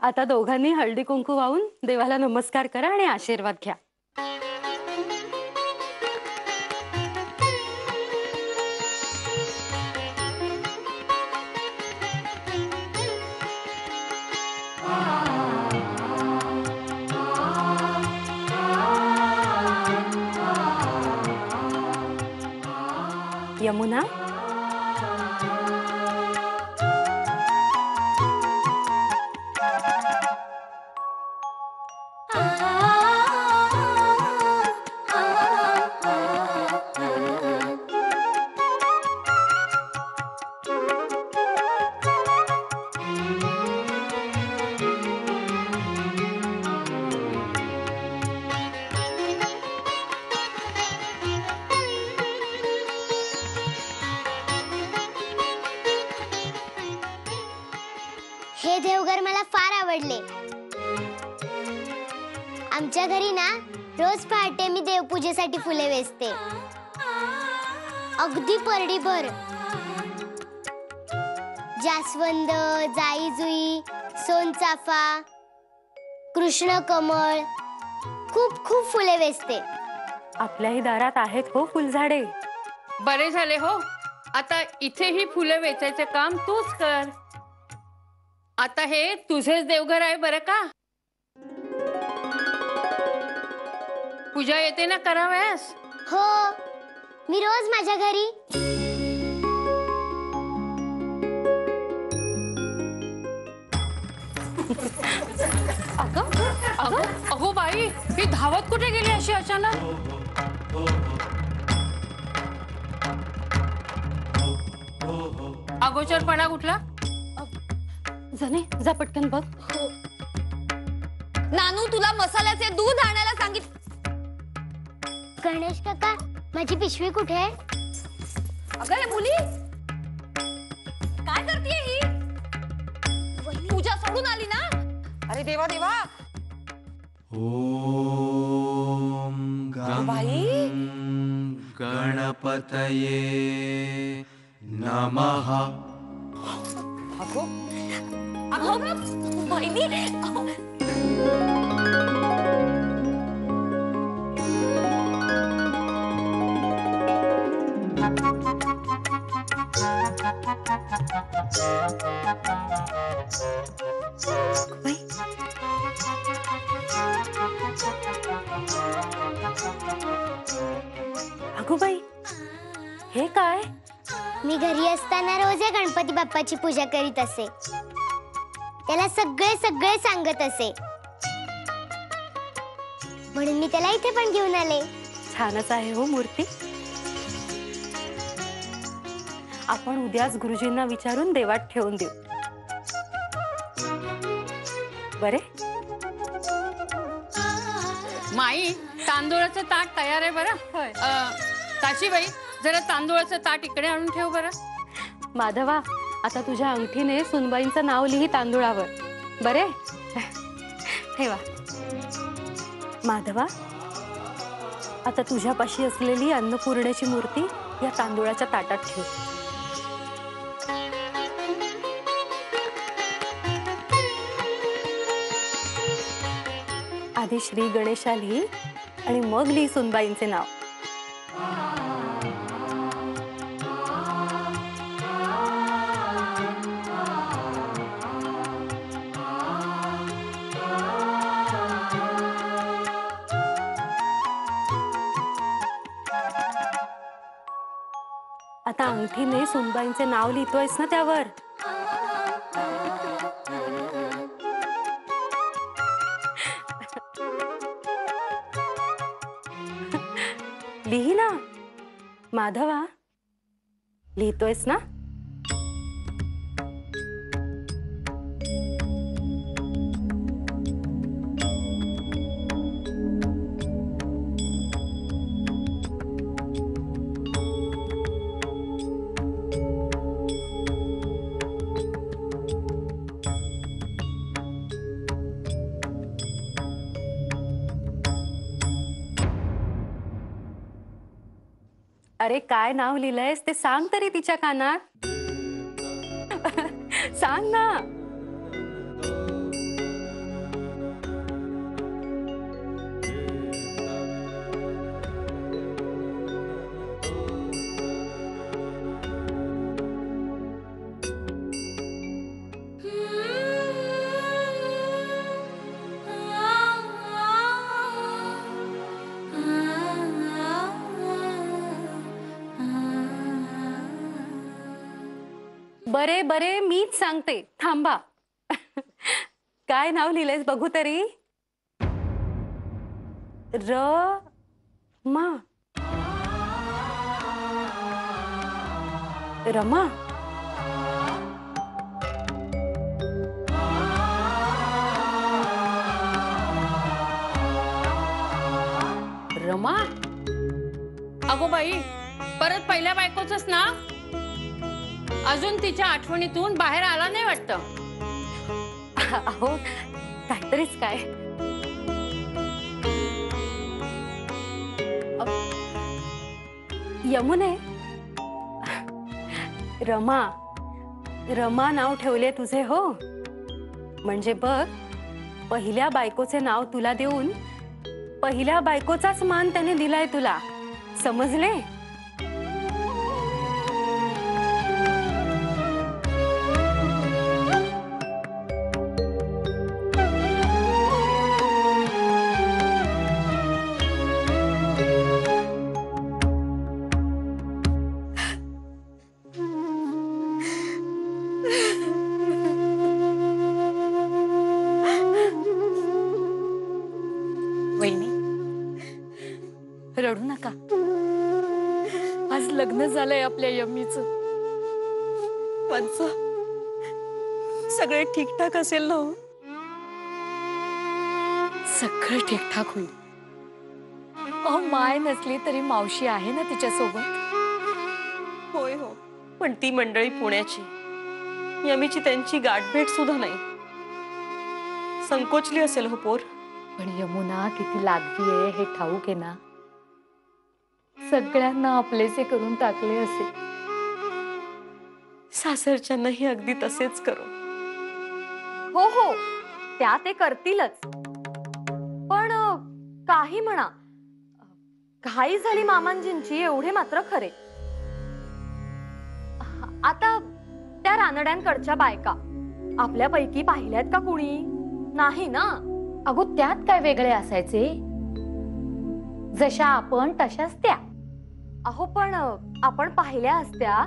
आता दोघांनी हळदी कुंकू वाहून देवाला नमस्कार करा आणि आशीर्वाद घ्या. यमुना, हे देवघर मला फार आवडले. आमच्या घरी ना रोज पहाटे मी देवपूजेसाठी फुले वेचते, अगदी परडीभर. जास्वंद, जाई-जुई, सोनचाफा, कृष्ण कमळ, खूप खूप फुले वेचते. आपल्याही दारात आहेत हो फुलझाडे. बरे झाले हो, आता इथेही फुलं वेचायचं काम तूच कर. आता हे तुझेच देवघर आहे बरं का. पूजा येते ना करावयास. हो, मी रोज माझ्या घरी अगं अगं अगो बाई, ही धावत कुठे गेली अशी अचानक. अगोचरपणा कुठला. जने जा पटकन बघ. नानू, तुला मसाल्याचे दूध आणायला सांगित. गणेश काका, माझी पिशवी कुठे आहे? अगं हे मुली काय करतेय ही? पूजा सोडून आली ना. अरे देवा देवा. ओम गं बाई, गणपतये नमः. अगो अगो बहिणी, अहो. अगो बाई, हे काय? मी घरी असताना रोज या गणपती बाप्पाची पूजा करीत असे. त्याला सगळे सगळे सांगत असे, म्हणून मी त्याला इथे पण घेऊन आले. छानच आहे हो मूर्ती. आपण उद्याच गुरुजींना विचारून देवात ठेवून देऊ. बरे. माई, तांदूळाचं ताट तयार आहे बरं. काशीबाई, जरा तांदूळाचं ताट इकडे आणून ठेव बरं. माधवा, आता तुझ्या अंगठीने सुनबाईंचं नाव लिही तांदूळावर. बरे, ठेवा. माधवा, आता तुझ्यापाशी असलेली अन्नपूर्णेची मूर्ती या तांदूळाच्या ताटात ठेव. आधी श्री गणेशा लिही आणि मग लिही सुनबाईंचे नाव. आता अंगठीने सुनबाईंचे नाव लिहितोयस ना त्यावर. लिही ना माधवा, लिहितोयस ना. अरे काय नाव लिहिलंयस ते सांग तरी तिच्या कानात. सांग ना. बरे बरे मीच सांगते, थांबा. काय नाव लिहिलंयस बघू तरी. रमा. रमा. रमा. अगो बाई, परत पहिल्या बायकोचंच ना. अजून तिच्या आठवणीतून बाहेर आला नाही वाटतं. अहो काहीतरीच काय. यमुने. रमा. रमा नाव ठेवले तुझे हो. म्हणजे बघ, पहिल्या बायकोचे नाव तुला देऊन पहिल्या बायकोचाच मान त्याने दिलाय तुला. समजले. रडू नका. आज लग्न झालंय आपल्या यम्मीचं. वंस, सगळे ठीकठाक असेल ना हो? सगळं ठीकठाक होईल. अहो माय नसली तरी मावशी आहे ना तिच्या सोबत. होय हो, पण ती मंडळी पुण्याची. यमीची त्यांची गाठभेट सुद्धा नाही. संकोचली असेल हो पोर. पण यमुना किती लाडकी आहे हे ठाऊक आहे ना. सगळ्यांना आपलेसे करून टाकले असे. सासरच्यांनाही अगदी तसेच करू. हो हो, त्या ते करतीलच. पण काही म्हणा, घाई झाली मामांजींची एवढे मात्र खरे. आता त्या रानड्यांकडच्या बायका आपल्यापैकी पाहिल्यात का कुणी? नाही ना. अगो त्यात काय वेगळे असायचे. जशा आपण तशाच त्या. अहो पण आपण पाहिल्या असत्या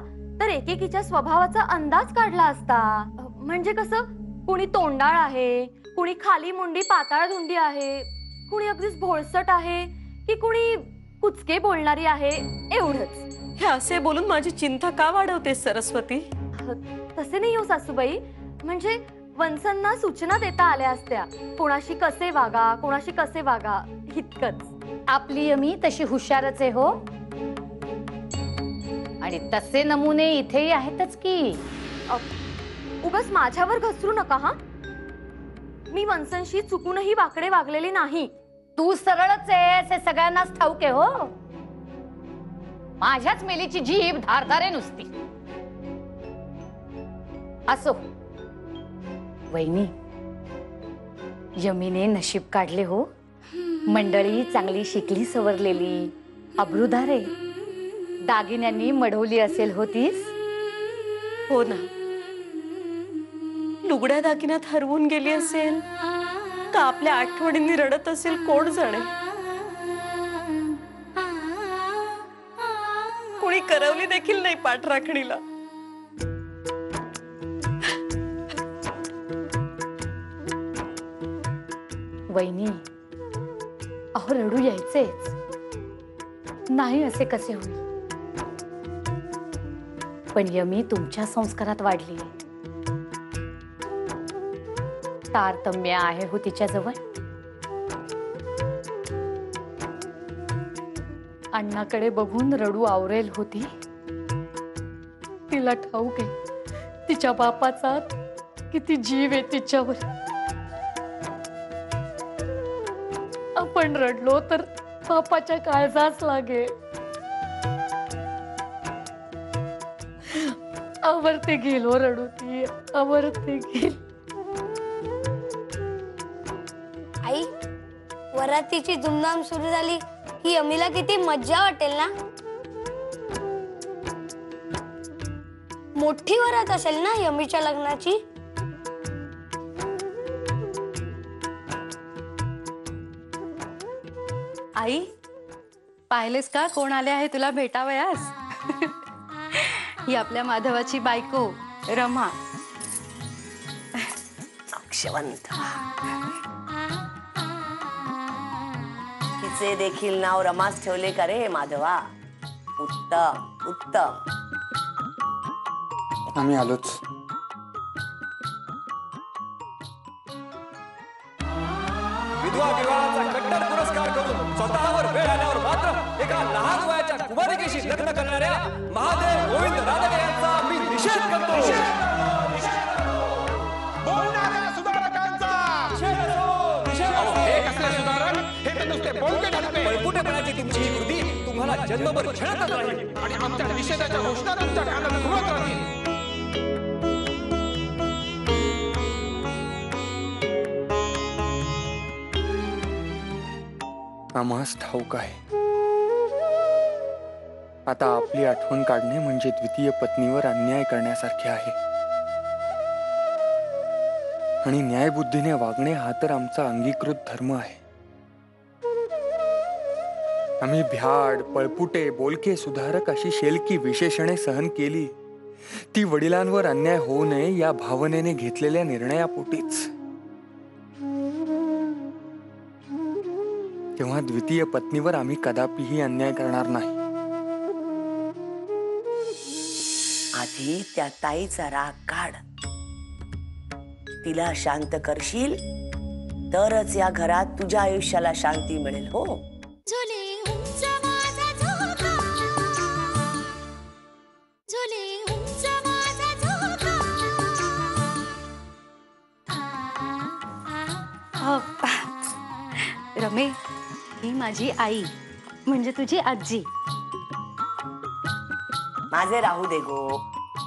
तर एकेकीच्या स्वभावाचा अंदाज काढला असता. म्हणजे कसं, कुणी तोंडाळ आहे, कुणी खाली मुंडी पाताळ धुंडी आहे, कुणी अगदीच भोळसट आहे, की कुणी कुचके बोलणारी आहे, एवढंच. हे असे बोलून माझी चिंता का वाढवते सरस्वती? तसे नाही हो सासूबाई. म्हणजे वंसांना सूचना देता आल्या असत्या, कोणाशी कसे वागा, कोणाशी कसे वागा, इतकंच. आपली यमी तशी हुशारच आहे हो. आणि तसे नमुने इथेही आहेतच की. उगाच माझ्यावर घसरू नका हा. मी वंसांशी चुकूनही वाकडे वागलेले नाही. तू सरळच आहेस हे सगळ्यांनाच ठाऊक आहे हो. माझ्याच मेलीची जीभ धारधारे नुसती. असो वहिनी, यमीने नशीब काढले हो. मंडळी चांगली शिकली सवरलेली, अब्रुदार आहे. दागिन्यांनी मढवली असेल होतीस. हो ना. लुगड्या दागिन्यात हरवून गेली असेल का आपल्या आठवणींनी रडत असेल कोण जाणे. कोणी करवली देखील नाही पाठराखणीला. वहिनी, अहो रडू यायचेच नाही असे कसे होईल. पण यमी तुमच्या संस्कारात वाढली. तारतम्य आहे हो तिच्याजवळ. अण्णाकडे बघून रडू आवरेल होती. तिला ठाऊक आहे तिच्या बापाचा किती जीव आहे तिच्यावर. आपण रडलो तर बापाच्या काळजाच लागे. आवरते गेल हो रडू ती, आवरते गेल. आई, वरातीची धुमधाम सुरू झाली की यमीला किती मज्जा वाटेल ना. मोठी वरात असेल ना यमीच्या लग्नाची. आई, पाहिलेस का कोण आले आहे तुला भेटावयास. ही आपल्या माधवाची बायको रमा. अक्षवंत. तिचे देखील नाव रमाच ठेवले का रे माधवा? उत्तम उत्तम. आम्ही आलोच. विधवा विवाहाचा कट्टर पुरस्कार करून स्वतःवर वेळ आल्यावर मात्र एका लहान वयाच्या कुमारिकेशी लग्न करणाऱ्या महादेव गोविंद रानडे यांचा मी निषेध करतो. बोलणाऱ्या सुधारकांचा हे कसले सुधारक? हे तर नुसते बोलके ढालके. पळपुटेपणाची तुमची ही कृती तुम्हाला जन्मभर छळतच राहील आणि आमच्या निषेधाच्या घोषणा तुमच्या कानात घुमत राहतील. आम्हास ठाऊक आहे, आता आपली आठवण काढणे म्हणजे द्वितीय पत्नीवर अन्याय करण्यासारखे आहे. आणि न्यायबुद्धीने वागणे हा तर आमचा अंगीकृत धर्म आहे. आम्ही भ्याड, पळपुटे, बोलके, सुधारक अशी शेलकी विशेषणे सहन केली, ती वडिलांवर अन्याय होऊ नये या भावनेने घेतलेल्या निर्णयापोटीच. तेव्हा द्वितीय पत्नीवर आम्ही कदापिही अन्याय करणार नाही. आधी त्या ताईचा राग काढ. तिला शांत करशील तरच या घरात तुझ्या आयुष्याला शांती मिळेल. हो. रमे, ही माझी आई म्हणजे तुझी आजी. माझे राहू दे गो.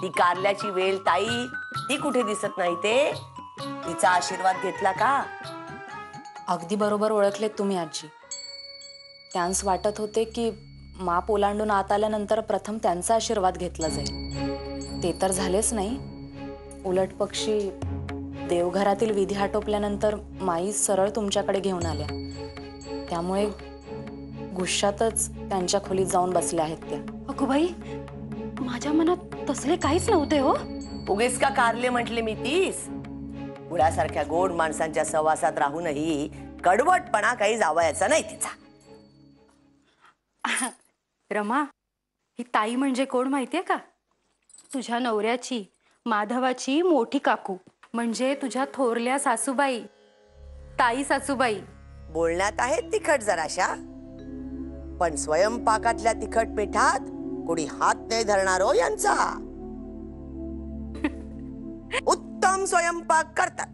ती कारल्याची वेल ताई ती कुठे दिसत नाही ते? तिचा आशीर्वाद घेतला का? अगदी बरोबर ओळखलेत तुम्ही आजी. त्यांस वाटत होते की माप ओलांडून आत आल्यानंतर प्रथम त्यांचा आशीर्वाद घेतला जाईल. ते तर झालेच नाही. उलट पक्षी देवघरातील विधी आटोपल्यानंतर माई सरळ तुमच्याकडे घेऊन आल्या. त्यामुळे गुस्सातच त्यांच्या खोलीत जाऊन बसल्या आहेत त्या. अगो बाई, माझ्या मनात तसले काहीच नव्हते हो. उगीच का कारले म्हटले मी तीस? मुळासारख्या गोड माणसांच्या सहवासात राहूनही कडवटपणा काही जावयाचा नाही तिचा. रमा, ही ताई म्हणजे कोण माहितीये का? तुझ्या नवऱ्याची, माधवाची मोठी काकू, म्हणजे तुझ्या थोरल्या सासूबाई, ताई सासूबाई. बोलण्यात आहेत तिखट जराशा, पण स्वयंपाकातल्या तिखट पिठात कोणी हात नाही धरणार हो यांचा. उत्तम स्वयंपाक करतात.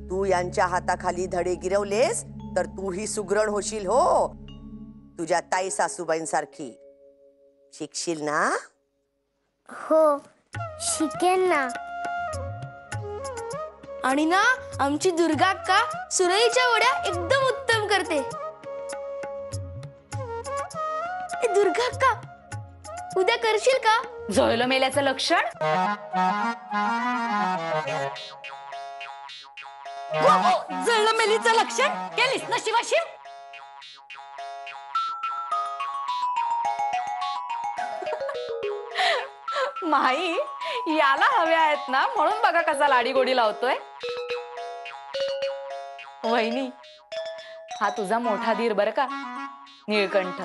तू यांच्या हाताखाली धडे गिरवलेस तर तूही सुगरण होशील हो, तुझ्या ताई सासूबाईंसारखी. शिकशील ना? हो, शिकेन ना. आणि ना आमची दुर्गा अक्का सुरईच्या वड्या एकदम उत्तम करते. दुर्गा अक्का, उद्या करशील का? जळलं मेल्याचं लक्षण. जळलं मेलीचं लक्षण केलीस ना शिवाशिव. माई याला हव्या आहेत ना, म्हणून बघा कसा लाडी गोडी लावतोय. वहिनी, हा तुझा मोठा धीर बर का, निळकंठ.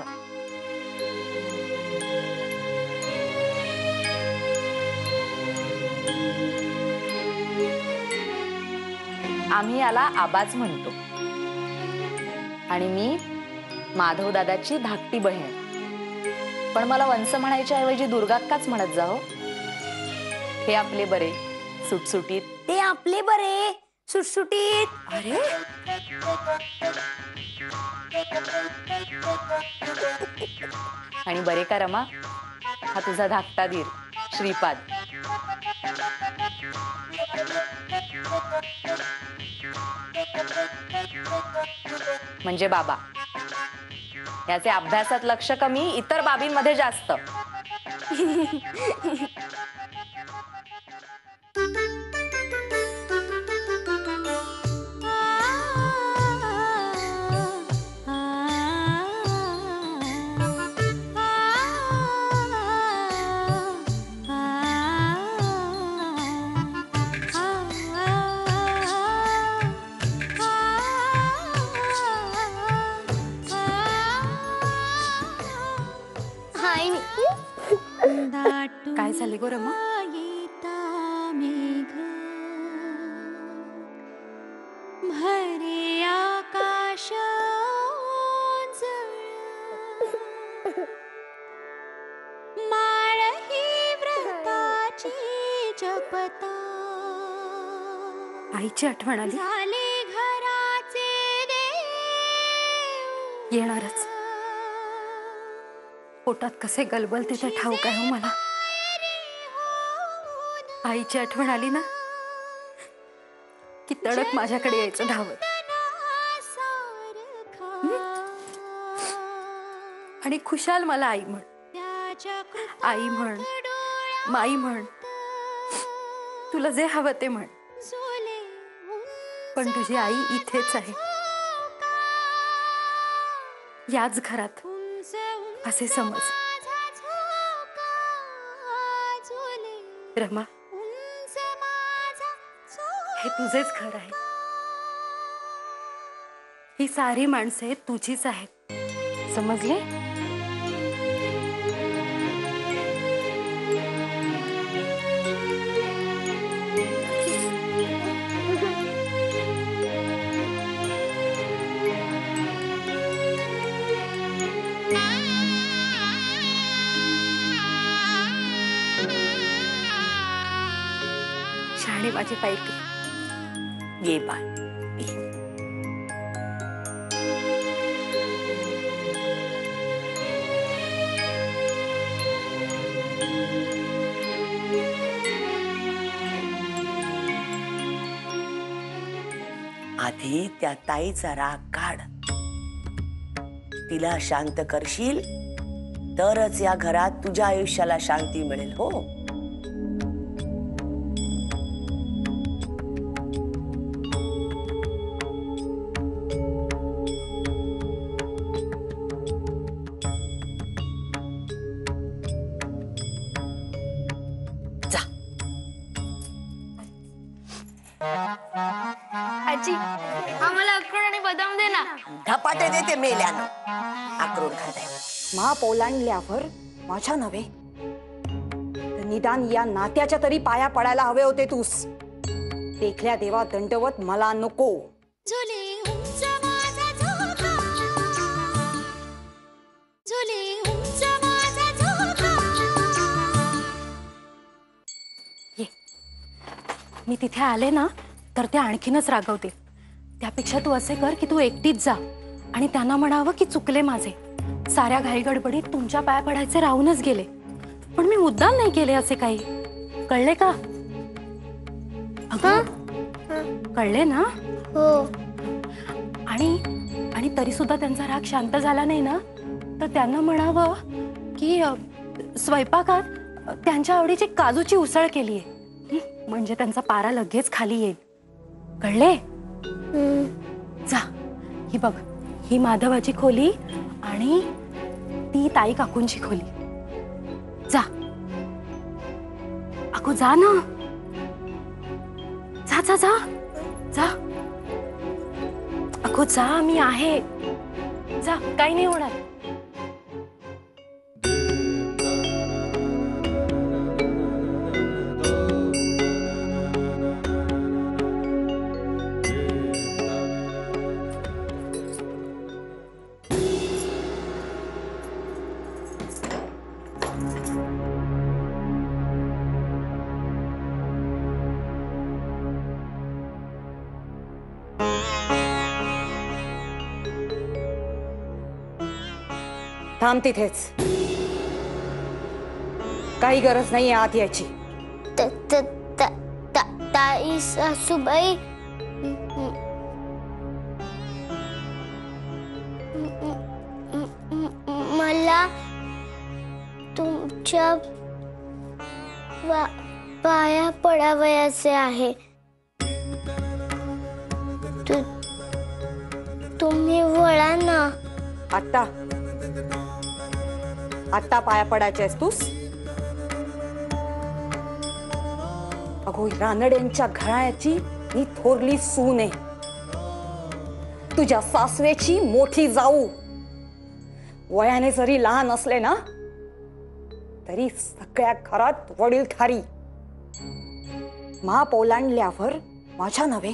आम्ही याला आबाच म्हणतो. आणि मी माधव दादाची धाकटी बहीण. पण मला वंस म्हणायच्या ऐवजी दुर्गाक्काच म्हणत जाओ. हे आपले बरे सुटसुटीत. ते आपले बरे सुटसुटीत. अरे आणि बरे का रमा, हा तुझा धाकटा धीर श्रीपाद. म्हणजे बाबा. याचे अभ्यासात लक्ष कमी, इतर बाबींमध्ये जास्त. काही नाही. काय झाले गो रमा? भरे आकाश माळ ही व्रताची जपता आईची आठवण आली. झाले घराचे देव येणारच. पोटात कसे गलबलते ते ठाऊक आहे हो मला. आईची आठवण आली ना की तडक माझ्याकडे यायचं धावत. आणि खुशाल मला आई म्हण, आई म्हण, माई म्हण, तुला जे हवं ते म्हण, पण तुझी आई इथेच आहे, याच घरात, असे समज. रमा, हे तुझेच घर आहे. ही सारी माणसे तुझीच आहेत, समजले? शाणे माझी पायकी. ये बाय ये. आधी त्या ताईचा राग काढ. तिला शांत करशील तरच या घरात तुझ्या आयुष्याला शांती मिळेल. हो, आजी आम्हाला अक्रोड आणि बदाम दे ना. धपाटे देते मेल्यानं. अक्रोड खाताय. मा ओलांडल्यावर माझ्या नव्हे तर निदान या नात्याच्या तरी पाया पडायला हवे होते तूस. देखल्या देवा दंडवत मला नको. झुले उंच माझा झोका, झुले उंच माझा झोका. ये, मी तिथे आले ना तर ते आणखीनच रागवते. त्यापेक्षा तू असे कर की तू एकटीच जा आणि त्यांना म्हणावं की चुकले माझे. साऱ्या घाईगडबडीत तुमच्या पाया पडायचे राहूनच गेले, पण मी मुद्दाम नाही केले असे काही. कळले का? कळले ना? हो. आणि तरी सुद्धा त्यांचा राग शांत झाला नाही ना तर त्यांना म्हणावं की स्वयंपाकात त्यांच्या आवडीची काजूची उसळ केली आहे, म्हणजे त्यांचा पारा लगेच खाली येईल. कळले? जा, ही बघ, ही माधवाची खोली आणि ती ताई काकूंची खोली. जा अगो, जा ना. जा जा जा जा. अगो जा, मी आहे. जा, काही नाही होणार. थांब तिथेच. काही गरज नाही आत यायची. ताई सासूबाई, मला तुमच्या पाया पडावयाचे आहे. तुम्ही वळा ना. आत्ता पाया पडायचे तूस? अगो, रानड्यांच्या घराण्याची ही थोरली सून आहे. तुझ्या सासवेची मोठी जाऊ. वयाने जरी लहान असले ना तरी सगळ्या घरात वडीलधारी. मा ओलांडल्यावर माझ्या नव्हे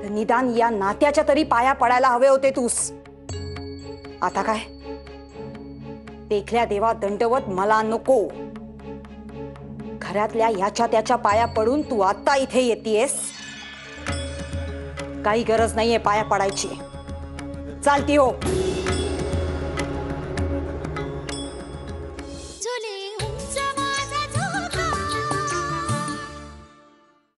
तर निदान या नात्याच्या तरी पाया पडायला हवे होते तूस. आता काय देखल्या देवा दंडवत मला नको. घरातल्या ह्याच्या त्याच्या पाया पडून तू आता इथे येतेस. काही गरज नाहीये पाया पडायची. चालती हो.